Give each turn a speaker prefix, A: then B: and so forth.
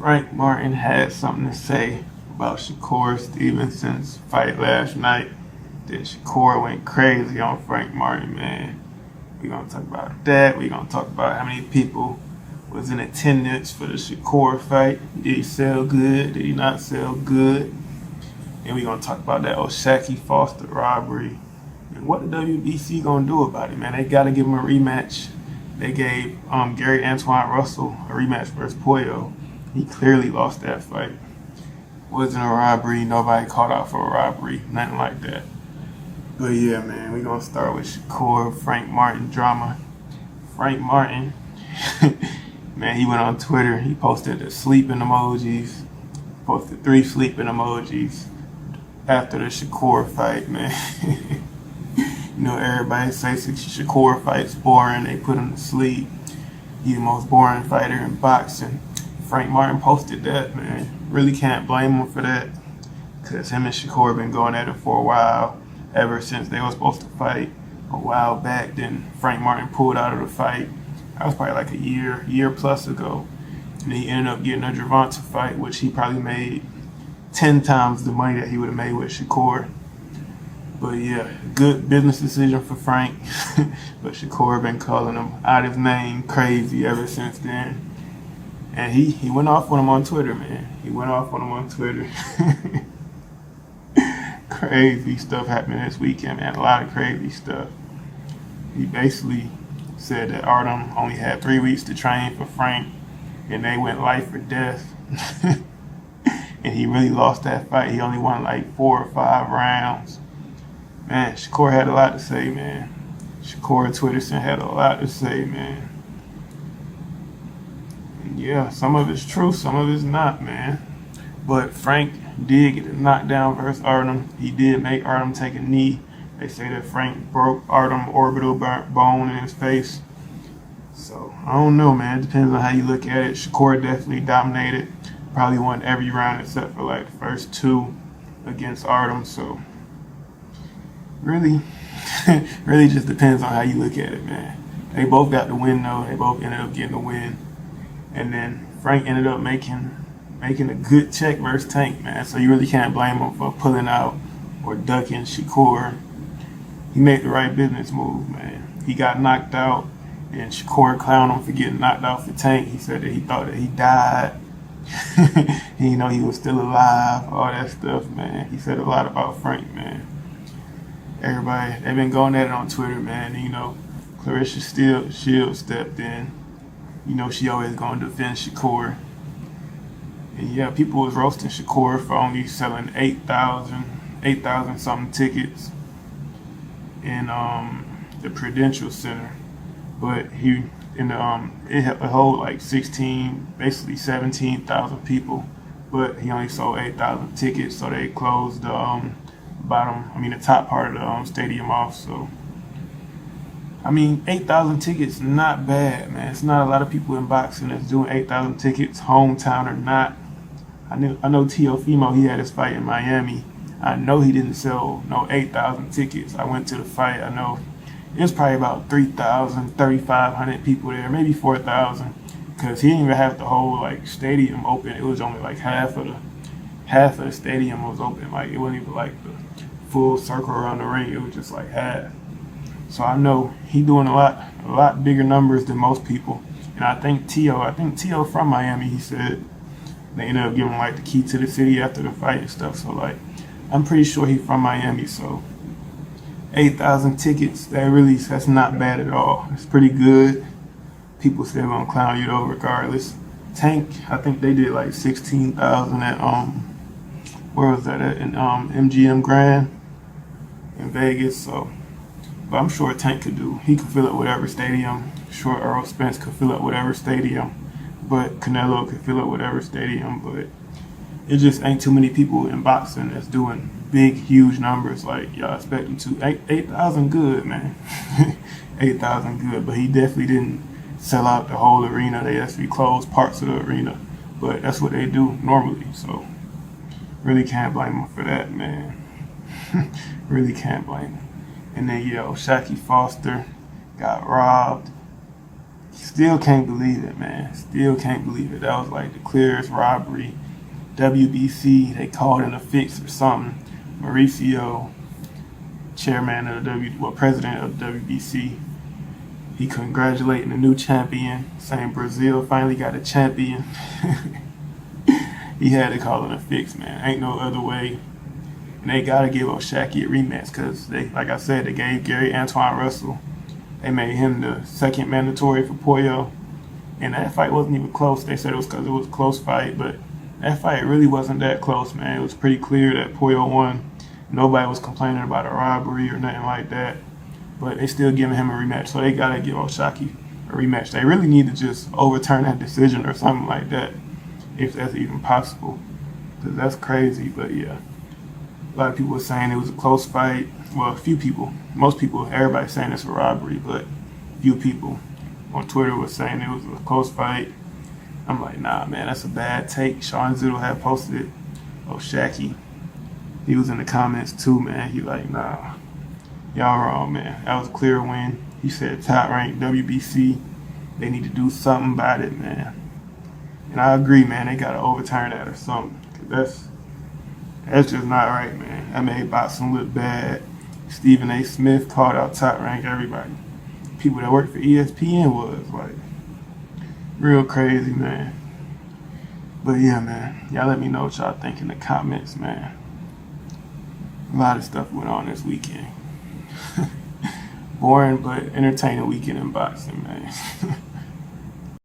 A: Frank Martin had something to say about Shakur Stevenson's fight last night. Then Shakur went crazy on Frank Martin, man. We're going to talk about that. We're going to talk about how many people was in attendance for the Shakur fight. Did he sell good? Did he not sell good? And we're going to talk about that Shakur Foster robbery. And what the WBC going to do about it, man? They got to give him a rematch. They gave Gary Antoine Russell a rematch versus Pollo. He clearly lost that fight. Wasn't a robbery. Nobody caught out for a robbery. Nothing like that. But yeah, man, we're going to start with Shakur, Frank Martin drama. Frank Martin, man, he went on Twitter. He posted the sleeping emojis. Posted 3 sleeping emojis after the Shakur fight, man. You know, everybody says Shakur fight's boring. They put him to sleep. He's the most boring fighter in boxing. Frank Martin posted that, man. Really can't blame him for that. Because him and Shakur been going at it for a while. Ever since they were supposed to fight a while back. Then Frank Martin pulled out of the fight. That was probably like a year plus ago. And he ended up getting a Gervonta fight, which he probably made 10 times the money that he would have made with Shakur. But yeah, good business decision for Frank. But Shakur been calling him out his name crazy ever since then. And he went off on him on Twitter, man. He went off on him on Twitter. Crazy stuff happening this weekend, man. A lot of crazy stuff. He basically said that Artem only had 3 weeks to train for Frank, and they went life or death. And he really lost that fight. He only won like 4 or 5 rounds. Man, Shakur had a lot to say, man. Shakur Twitterson had a lot to say, man. And yeah, some of it's true, some of it's not, man. But Frank did get a knockdown versus Artem. He did make Artem take a knee. They say that Frank broke Artem's orbital bone in his face. So, I don't know, man. It depends on how you look at it. Shakur definitely dominated. Probably won every round except for like the first 2 against Artem. So, really just depends on how you look at it, man. They both got the win, though. They both ended up getting the win. And then Frank ended up making a good check versus Tank, man. So you really can't blame him for pulling out or ducking Shakur. He made the right business move, man. He got knocked out, and Shakur clowned him for getting knocked out for Tank. He said that he thought that he died. He didn't know he was still alive, all that stuff, man. He said a lot about Frank, man. Everybody, they've been going at it on Twitter, man. And, you know, Clarissa Shields stepped in. You know, she always going to defend Shakur. And yeah, people was roasting Shakur for only selling 8,000 something tickets in the Prudential Center. But it held like 17,000 people. But he only sold 8,000 tickets, so they closed the top part of the stadium off. So, 8,000 tickets, not bad, man. It's not a lot of people in boxing that's doing 8,000 tickets, hometown or not. I know Teofimo, he had his fight in Miami. I know he didn't sell no 8,000 tickets. I went to the fight. I know it was probably about 3,000, 3,500 people there, maybe 4,000, because he didn't even have the whole stadium open. It was only like half of the stadium was open. Like it wasn't even like the full circle around the ring. It was just like half. So I know he doing a lot bigger numbers than most people. And I think Teo from Miami, he said they ended up giving him the key to the city after the fight and stuff. So I'm pretty sure he's from Miami. So 8,000 tickets, that's not bad at all. It's pretty good. People still gonna clown you though regardless. Tank, I think they did 16,000 at where was that at? In MGM Grand in Vegas. So, but I'm sure Tank he could fill up whatever stadium. Sure, Earl Spence could fill up whatever stadium, but Canelo could fill up whatever stadium. But it just ain't too many people in boxing that's doing big, huge numbers like y'all expect them to. 8,000 good, man. 8,000 good, but he definitely didn't sell out the whole arena. They actually closed parts of the arena, but that's what they do normally. So really can't blame him for that, man. Really can't blame him. And then Shakur Foster got robbed. Still can't believe it, man. Still can't believe it. That was like the clearest robbery. WBC, they called in a fix or something. Mauricio, chairman of the president of the WBC, he congratulating the new champion, saying Brazil finally got a champion. He had to call in a fix, man. Ain't no other way. And they gotta give O'Shaquie a rematch because they, like I said, they gave Gary Antoine Russell. They made him the second mandatory for Pollo, and that fight wasn't even close. They said it was because it was a close fight, but that fight really wasn't that close, man. It was pretty clear that Pollo won. Nobody was complaining about a robbery or nothing like that, but they still giving him a rematch. So they gotta give O'Shaquie a rematch. They really need to just overturn that decision or something like that, if that's even possible, because that's crazy. But yeah, a lot of people were saying it was a close fight. Well, a few people, most people, everybody's saying it's a robbery, but few people on Twitter was saying it was a close fight. I'm like, nah, man, that's a bad take. Sean Zittle had posted it. O'Shaquie, he was in the comments too, man. He like, nah, y'all wrong, man. That was a clear win. He said top ranked WBC. They need to do something about it, man. And I agree, man. They gotta overturn that or something. 'Cause that's just not right, man. That made boxing look bad. Stephen A. Smith called out top rank everybody. People that work for ESPN was like real crazy, man. But yeah, man. Y'all let me know what y'all think in the comments, man. A lot of stuff went on this weekend. Boring but entertaining weekend in boxing, man.